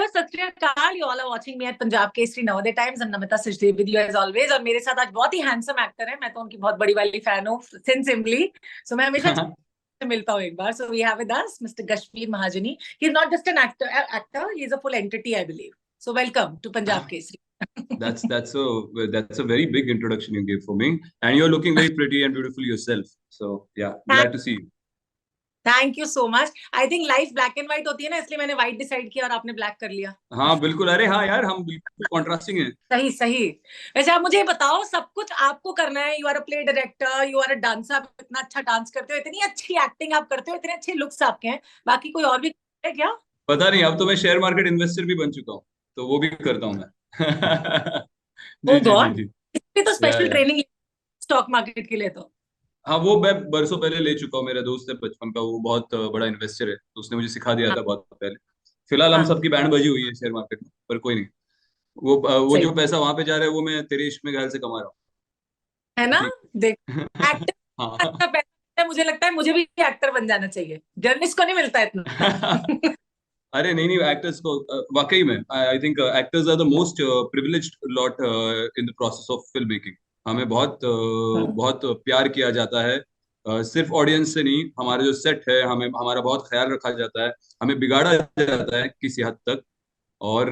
नमस्ते और सत श्री अकाल। You all are watching me at Punjab Kesari Navodaya Times. I am Namita Sachdev with you as always. और मेरे साथ आज बहुत ही हैंडसम एक्टर है। मैं तो उनकी बहुत बड़ी वाली फैन हूँ सिंस इमली। सो मैं हमेशा मिलता हूँ एक बार। So we have with us mister Kashmir Mahajani. He is not just an actor, he is a full entity I believe. So welcome to Punjab Kesari. That's a very big introduction you gave for me, and you're looking very pretty and beautiful yourself. So yeah, glad to see you. Thank you so much. I think life black and white होती है ना, इसलिए मैंने white decide किया और आपने black कर लिया। हाँ बिल्कुल, अरे हाँ यार, हम बिल्कुल कॉन्ट्रास्टिंग हैं। सही सही। वैसे आप मुझे बताओ, सब कुछ आपको करना है। You are a play director, you are a dancer. आप इतना अच्छा डांस करते हो, इतनी अच्छी एक्टिंग आप करते हो, इतने अच्छे लुक्स आपके हैं। बाकी कोई और भी है क्या? पता नहीं, अब तो मैं शेयर मार्केट इन्वेस्टर भी बन चुका हूँ, तो वो भी करता हूँ मैं। ओ जी जी जी गॉड, जी। इसलिए तो या स्पेशल या ट्रेनिंग स्टॉक मार्केट के लिए तो। हाँ, वो मैं बरसों पहले ले चुका हूँ। मेरा दोस्त है बचपन का, वो बहुत बड़ा इन्वेस्टर है, तो उसने मुझे सिखा दिया हाँ था बहुत पहले। फिलहाल हम हाँ। सबकी बैंड बजी हुई है शेयर मार्केट में, पर कोई नहीं। वो सही जो पैसा वहां पे जा रहा है, वो मैं तेरे इश्क में घायल से कमा रहा है हूँ। ना। ठीक। देख, एक्टर हाँ। का पैसा है, मुझे लगता है मुझे भी एक्टर बन जाना चाहिए। जर्नलिस्ट को नहीं मिलता इतना। अरे नहीं नहीं, एक्टर्स को वाकई में I think actors are the most privileged lot in the process of film making. हमें बहुत बहुत प्यार किया जाता है। सिर्फ ऑडियंस से नहीं, हमारा जो सेट है, हमें हमारा बहुत ख्याल रखा जाता है। हमें बिगाड़ा जाता है किसी हद तक। और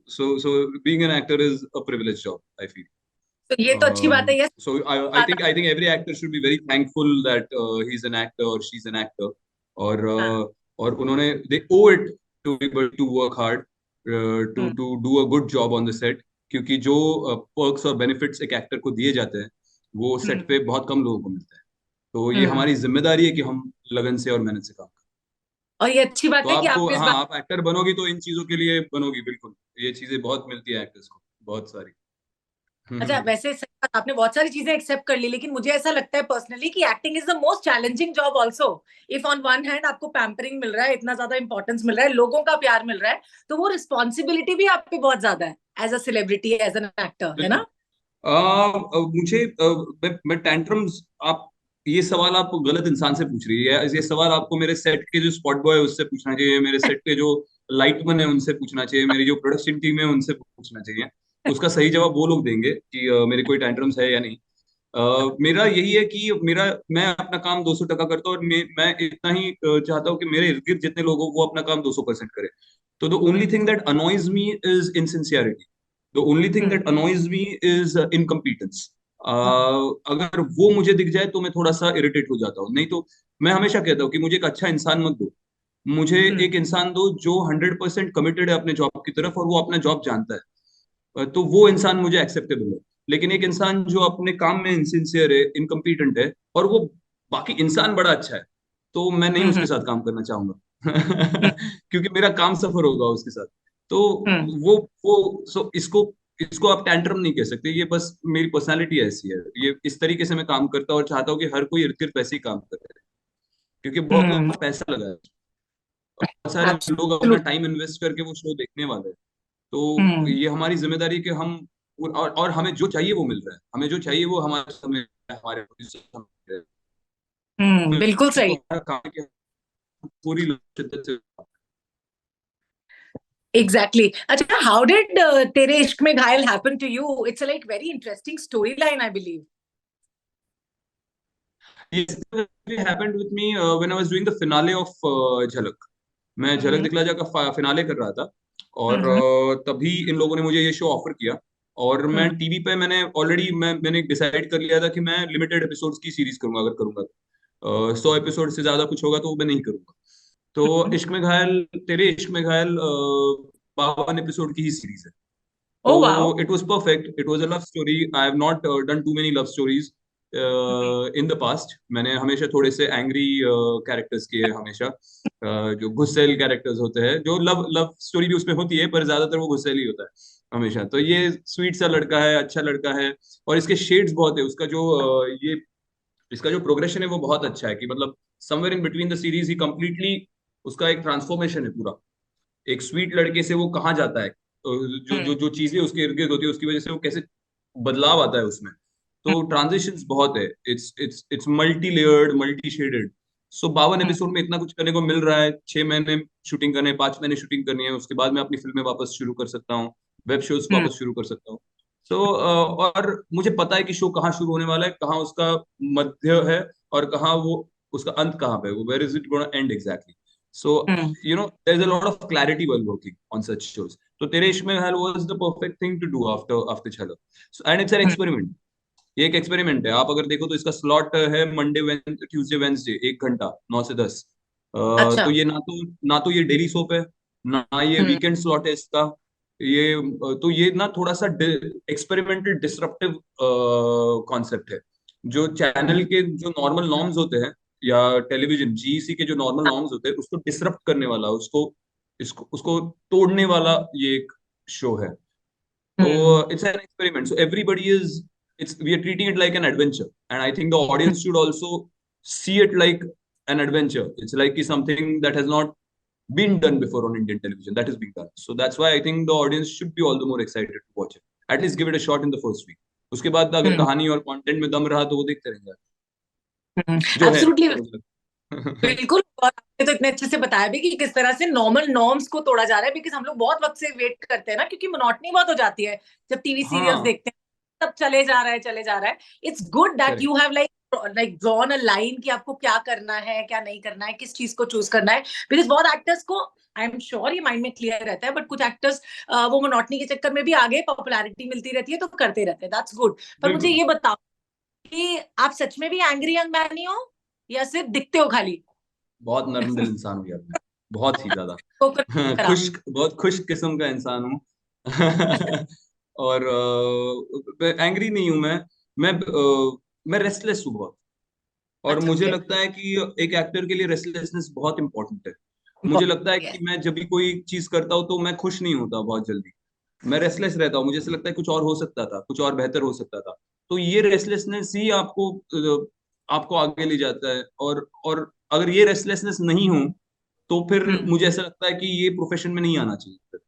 so being an actor is a privilege job, I feel. तो ये तो अच्छी बात है। Yes, So I think every actor should be very thankful that he's an actor or she's an actor. और और उन्होंने they owe it to be able to work hard, to do a good job on the set, क्योंकि जो perks और benefits एक actor को दिए जाते हैं, वो सेट पे बहुत कम लोगों को मिलते हैं। तो ये हमारी जिम्मेदारी है कि हम लगन से और मेहनत से काम करें। और ये अच्छी बात तो है कि आपको, आपको इस हाँ, बात। आप एक्टर बनोगी तो इन चीजों के लिए बनोगी, बिल्कुल। ये चीजें बहुत मिलती है एक्टर्स को, बहुत सारी। अच्छा, वैसे सही बात, आपने बहुत सारी चीजें एक्सेप्ट कर ली, लेकिन मुझे ऐसा लगता है पर्सनली कि acting is the most challenging job also. If on one hand आपको पैम्परिंग मिल रहा है, इतना ज्यादा इंपॉर्टेंस मिल रहा है, लोगों का प्यार मिल रहा है, तो वो रिस्पॉन्सिबिलिटी भी आप पे बहुत ज्यादा है as a celebrity, as an actor, है बिल्कुल। ना? मुझे मैं टेंट्रम्स, आप ये सवाल आप गलत इंसान से पूछ रही है। ये सवाल आपको मेरे सेट के जो स्पॉट बॉय है उससे पूछना चाहिए, मेरे सेट के जो लाइटमैन है उनसे पूछना चाहिए, मेरी जो प्रोडक्शन टीम है उनसे पूछना चाहिए। उसका सही जवाब वो लोग देंगे कि मेरे कोई टेंट्रम्स है या नहीं। मेरा यही है कि मैं अपना काम 200% करता हूँ, और मैं इतना ही चाहता हूँ कि मेरे इर्द गिर्द जितने लोग हो वो अपना काम 200% करें। तो the only thing that annoys me is insincerity. The only thing hmm that annoys me is incompetence. अगर वो मुझे दिख जाए तो मैं थोड़ा सा इरिटेट हो जाता हूँ। नहीं तो मैं हमेशा कहता हूँ कि मुझे एक अच्छा इंसान मत दो, मुझे हम्म एक इंसान दो जो 100% कमिटेड है अपने जॉब की तरफ, और वो अपना जॉब जानता है। तो वो इंसान मुझे एक्सेप्टेबल है। लेकिन एक इंसान जो अपने काम में इनसिंसियर है, इनकम्पिटेंट है, और वो बाकी इंसान बड़ा अच्छा है, तो मैं नहीं हम्म उसके साथ काम करना चाहूंगा। हम्म क्योंकि मेरा काम सफर होगा उसके साथ। तो हम्म वो सो इसको इसको आप टैंट्रम नहीं कह सकते, ये बस मेरी पर्सनालिटी ऐसी है। ये इस तरीके से मैं काम करता हूँ और चाहता हूँ कि हर कोई इर्द गिर्द वैसे ही काम करे, क्योंकि हम्म। बहुत पैसा लगा है। बहुत सारे लोग अपना टाइम इन्वेस्ट करके वो शो देखने वाले हैं। तो एब्सोल्युटली। ये हमारी जिम्मेदारी है कि हम, और हमें जो चाहिए वो मिल रहा है, हमें जो चाहिए वो हमारे समय, हमारे position में है। बिल्कुल तो सही। हमारा काम है कि हम पूरी शिद्दत से। एग्जैक्टली अच्छा, हाउ डिड तेरे इश्क में घायल happen to you? It's like very interesting story line I believe. It happened with me when I was doing the finale of झलक। मैं झलक हम्म दिखला जा का फिनाले कर रहा था, और हम्म तभी इन लोगों ने मुझे ये शो ऑफर किया। और मैं हम्म टीवी पे, मैंने ऑलरेडी मैंने डिसाइड कर लिया था कि मैं लिमिटेड एपिसोड्स की सीरीज करूंगा, अगर करूंगा तो 100 एपिसोड से ज्यादा कुछ होगा तो वो मैं नहीं करूंगा। तो इश्क में घायल, तेरे इश्क में घायल 52 एपिसोड की ही सीरीज है। Oh wow. तो it was perfect, it was a love story. I have not done too many love stories in the past. मैंने हमेशा थोड़े से एंग्री कैरेक्टर्स किए हैं, हमेशा जो गुस्सैल कैरेक्टर्स होते हैं, जो लव लव स्टोरी भी उसमें होती है, पर ज्यादातर वो गुस्सैल ही होता है हमेशा। तो ये स्वीट सा लड़का है, अच्छा लड़का है, और इसके शेड्स बहुत है। उसका जो ये इसका जो प्रोग्रेशन है वो बहुत अच्छा है, कि मतलब somewhere in between the series he completely, उसका एक ट्रांसफॉर्मेशन है पूरा। एक स्वीट लड़के से वो कहाँ जाता है, जो जो जो चीजें उसके इर्द गिर्द होती है उसकी वजह से वो कैसे बदलाव आता है उसमें। तो ट्रांजिशंस बहुत है। It's it's it's multi layered, multi shaded. So 52 hmm. Episode में इतना कुछ करने को मिल रहा है। 6 महीने शूटिंग करने, 5 महीने शूटिंग करनी है, उसके बाद मैं अपनी फिल्में वापस शुरू कर सकता हूँ, वेब शोज हम्म। वापस शुरू कर सकता हूँ। सो और मुझे पता है कि शो कहाँ शुरू होने वाला है, कहाँ उसका मध्य है, और कहाँ वो उसका अंत कहाँ पे है, वो where is it gonna end exactly. So hmm. There is a lot of clarity while working on such shows. तो तेरे इश्क में हल was the perfect thing to do after after Jhalak. And it's an hmm. Experiment. ये एक experiment है। आप अगर देखो तो इसका स्लॉट है मंडे, ट्यूसडे, वेंसडे, 1 घंटा, 9 से 10। अच्छा। तो ये ना तो ये डेली सोप है, ना ये हम्म। वीकेंड स्लॉट है इसका। ये तो ये ना थोड़ा सा एक्सपेरिमेंटल डिसरप्टिव कॉन्सेप्ट है। जो हम्म। चैनल के जो नॉर्मल नॉर्म्स होते हैं, या टेलीविजन जीईसी के जो नॉर्मल नॉर्म्स होते हैं, उसको डिसरप्ट करने वाला, उसको इसको उसको तोड़ने वाला ये एक शो है। तो हम्म। it's an experiment. So everybody is, it's we are treating it like an adventure, and I think the audience should also see it like an adventure. It's like something that has not been done before on Indian television that is being done. So that's why I think the audience should be all the more excited to watch it. At least give it a shot in the first week. उसके बाद अगर हम्म। कहानी और content में दम रहा तो वो देखते रहेंगे, जो है एब्सोल्युटली। ऐसा मुझे लगता है। बिल्कुल। और आपने तो इतने अच्छे से बताया भी कि किस तरह से नॉर्मल नॉर्म्स को तोड़ा जा रहा है, बिकॉज हम लोग बहुत वक्त से वेट करते हैं ना, क्योंकि मोनोटनी बहुत हो जाती है जब टीवी सीरियल्स हाँ, देखते हैं, तब चले जा रहा है चले जा रहा है। It's good that correct. You have like drawn a line कि आपको क्या करना है क्या नहीं करना है, किस चीज को चूज करना है। बिकॉज बहुत एक्टर्स को आई एम श्योर ये माइंड में क्लियर रहता है, बट कुछ एक्टर्स वो मोनोटनी के चक्कर में भी आगे पॉपुलैरिटी मिलती रहती है तो करते रहते हैं, दैट्स गुड। पर मुझे बिल्कुल। ये बताओ कि आप सच में भी एंग्री यंग मैन ही हो या सिर्फ दिखते हो खाली? बहुत नर्म दिल इंसान हूँ यार मैं, बहुत ही ज्यादा। तो करा। खुश, बहुत खुश किस्म का इंसान हूँ। और एंग्री नहीं हूं मैं रेस्टलेस हूँ बहुत। और अच्छा, मुझे ओके। लगता है कि एक एक्टर के लिए रेस्टलेसनेस बहुत इंपॉर्टेंट है। मुझे लगता है इम्पोर्टेंट कि है। मैं जब भी कोई चीज करता हूँ तो मैं खुश नहीं होता बहुत जल्दी। मैं रेस्टलेस रहता हूँ, मुझे ऐसा लगता है कुछ और हो सकता था, कुछ और बेहतर हो सकता था। तो ये रेस्टलेसनेस ही आपको आगे ले जाता है। और अगर ये रेस्टलेसनेस नहीं हो तो फिर हम्म। मुझे ऐसा लगता है कि ये प्रोफेशन में नहीं आना चाहिए।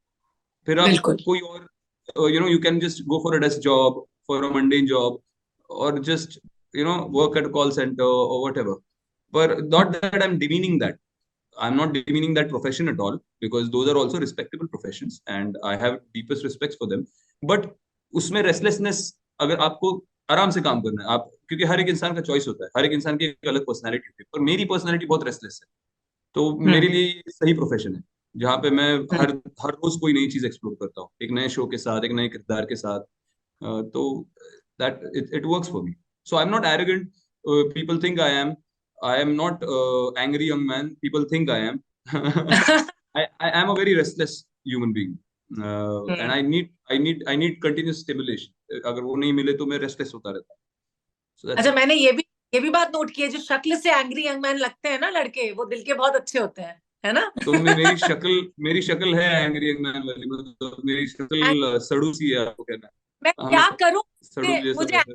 फिर आप बिल्कुल। कोई और you can just go for a desk job, for a mundane job, और just work at call centre और वट एवर। पर not that I am demeaning that, I'm not demeaning that profession at all, because those are also respectable professions and I have deepest respects for them. But उसमें restlessness, अगर आपको आराम से काम करना है, आप, क्योंकि हर एक इंसान का चॉइस होता है, हर एक इंसान की एक अलग पर्सनैलिटी होती है, और मेरी पर्सनैलिटी बहुत रेस्टलेस है। तो हम्म। मेरे लिए ये सही प्रोफेशन है, जहाँ पे मैं हम्म। हर हर रोज कोई नई चीज एक्सप्लोर करता हूँ, एक नए शो के साथ, एक नए किरदार के साथ। तो that it works for me. So I am not arrogant. People think I am not angry young man, people think I am. I am a very restless human being, and hmm. I need continuous stimulation. अगर वो नहीं मिले तो मैं restless होता रहता हूँ। So that's अच्छा, it. मैंने ये भी बात नोट की है, जो शक्ल से एंग्री यंग मैन लगते हैं ना लड़के, वो दिल के बहुत अच्छे होते हैं, है ना? तो मेरी शक्ल है एंग्री यंग मैन वाली, मतलब मेरी शक्ल सड़ू सी है, आपको कहना मैं है। क्या हाँ, करूं? सड़ू जैसा मुझे रहता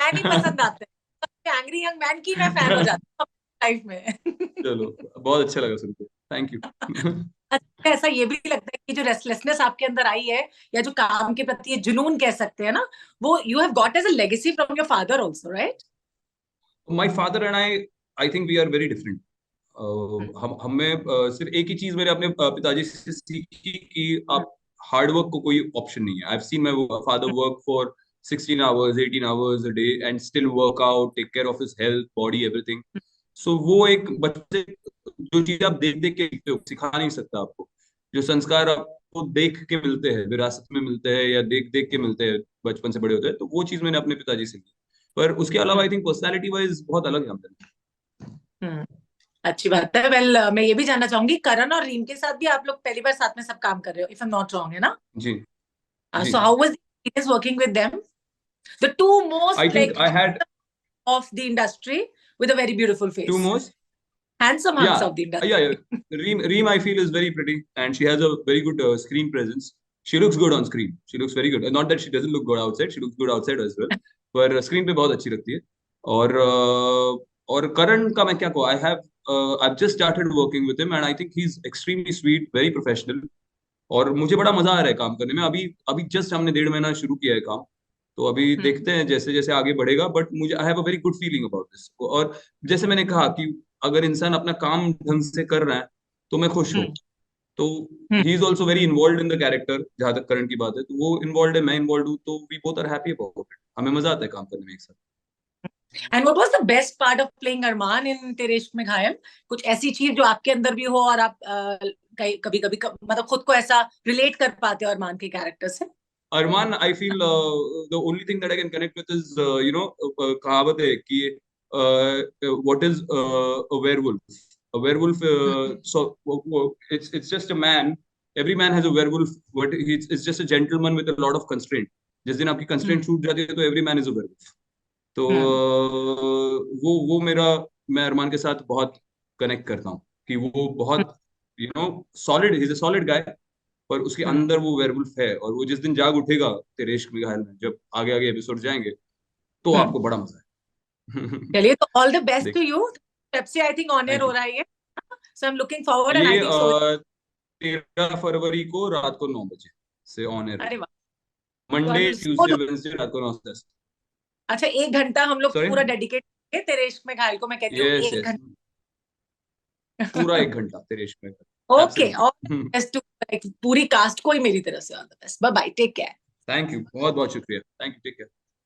मैन ही पसंद है। आते हैं, एंग्री यंग मैन की मैं फैन हो जाती हूँ लाइफ में। चलो, बहुत अच्छा लगा सुनके, थैंक यू। अच्छा, ऐसा ये भी लगता है कि जो रेस्टलेसनेस आपके अंदर आई है, या जो काम के प्रति ये जुनून कह सकते हैं ना, वो you have got as a legacy from your father also, right? My father and I think we are very different. हमें सिर्फ एक ही चीज मैंने अपने पिताजी से सीखी कि आप, हार्ड वर्क को कोई ऑप्शन नहीं है। I have seen my father work for 16 hours, 18 hours a day, and still work out, take care of his health, body, everything. So वो एक बच्चे, जो चीज आप देख देख के सीखते हो, सिखा नहीं सकता आपको। जो संस्कार आपको देख के मिलते हैं, विरासत में मिलते हैं, या देख देख के मिलते हैं बचपन से बड़े होते हैं, तो वो चीज मैंने अपने पिताजी से ली। पर उसके अलावा आई थिंक पर्सनैलिटी वाइज बहुत अलग है हम दोनों। हम्म। अच्छी बात है। वेल, मैं ये भी जानना चाहूंगी, करण और रीम के साथ भी आप लोग पहली बार साथ में सब काम कर रहे हो, if I am not wrong, है ना? जी, जी। So how was experience working with them, the two I most think like I had of the industry with a very beautiful two face, more. handsome hunks Yeah, of the yeah, yeah. industry. Reem, I feel is very pretty, and she has a very good screen presence. She looks good on screen. She looks very good. Not that she doesn't look good outside. She looks good outside as well. पर screen पे बहुत अच्छी लगती है। और करण का मैं क्या कहूँ, I've just started working with him and I think he's extremely sweet, very professional। और मुझे बड़ा मजा आ रहा है काम करने में। अभी अभी जस्ट हमने 1.5 महीना शुरू किया है काम। तो अभी हम्म। देखते हैं जैसे जैसे आगे बढ़ेगा, बट मुझे I have a very good feeling about this. और जैसे मैंने कहा कि अगर इंसान अपना काम ढंग से कर रहा है तो मैं खुश हूँ। हम्म तो hmm he is also very involve in the character, जहां तक करण की बात है, तो वो इन्वॉल्व है, मैं इन्वॉल्व हूँ, तो we both are happy about it, हमें मजा आता है काम करने में एक साथ। And what was the best part of playing Arman in Tere इश्क में घायल? कुछ ऐसी चीज जो आपके अंदर भी हो और आप कभी कभी मतलब खुद को ऐसा रिलेट कर पाते हो अरमान के कैरेक्टर से? Arman, I feel the only thing that I can connect with is, कहावत है कि what is a werewolf? A werewolf, it's just a man. Every man has a werewolf, but it's just a gentleman with a lot of constraint. जिस दिन आपकी हम्म constraint छूट जाती है तो every man is a werewolf. तो हम्म वो मेरा, मैं अरमान के साथ बहुत कनेक्ट करता हूँ कि वो बहुत solid, he is a solid guy, पर उसके हम्म अंदर वो वेयरवुल्फ है, और वो जिस दिन जाग उठेगा तेरे इश्क में घायल में, जब आगे आगे एपिसोड जाएंगे, तो हम्म। आपको बड़ा मजा है। चलिए, तो ऑल द बेस्ट टू देख, यू। तब से I think on air thank हो यू। रहा है ये, so I am looking forward and I ये थिंक सो। 13 फरवरी को रात को 9 बजे से ऑन एयर अरे होगा। वाह, तो I Monday will so. Tuesday Wednesday रात को 9 से 10। अच्छा, 1 घंटा हम लोग सॉरी। पूरा डेडिकेट करेंगे तेरे इश्क में घायल को, मैं कहती हूँ यस एक यस, घंटा पूरा 1 घंटा तेरे इश्क Mein. Okay, all absolutely. Best to पूरी कास्ट को ही मेरी तरफ से all the best. Bye bye, take care. Thank you, बहुत बहुत शुक्रिया, थैंक यू, टेक केयर।